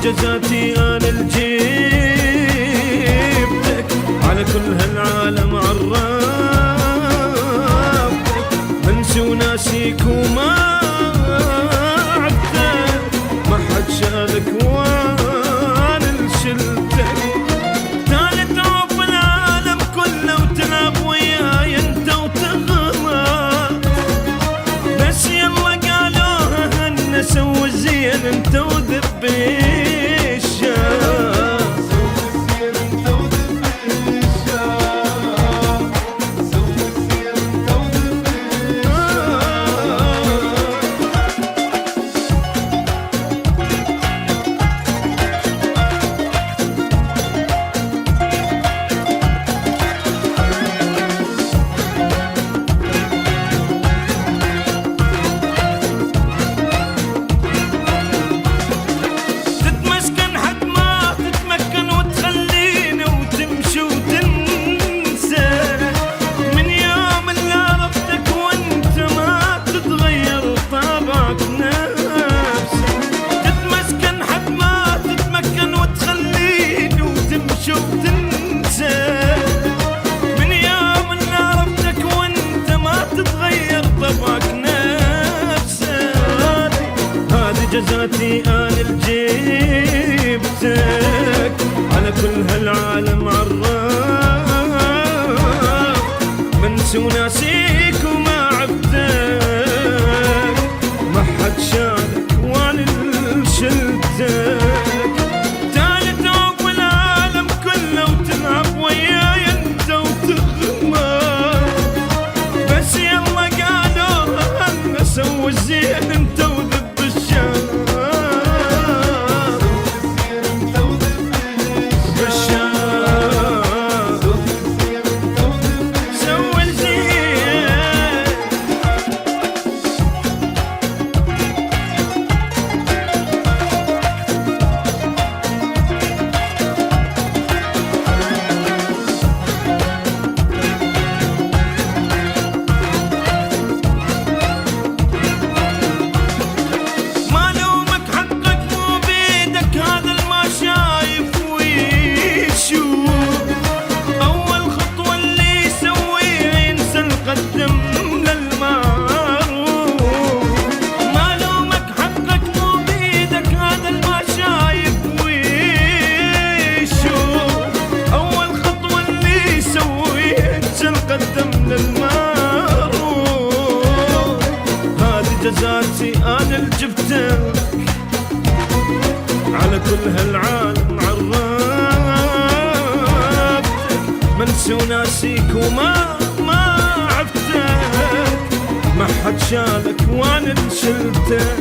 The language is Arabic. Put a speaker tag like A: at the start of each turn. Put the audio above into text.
A: جزاتي انا الجيبتك على كل هالعالم عرفتك، منسي وناسيك وما عبتك، ما حد شالك وانا شلتك. تالي تعوف العالم كله وتلعب وياي انت وتغلط، بس يلا قالوها هن سوي الزين انت وذبيت. جزاتي انا الجيبتك على كل هالعالم عرفتك، منسي وناسيك وما عبتك، ما حد شالك وانا شلتك. تالي تعوق العالم كله وتلعب وياي انت وتغمر، بس يلا قالوها هن سوي الزين انت وذب الشام. جزاتي انا اللي جبتك على كل هالعالم عرفتك، منسي وناسيك وما عبتك، ما حد شالك وانا اللي شلتك.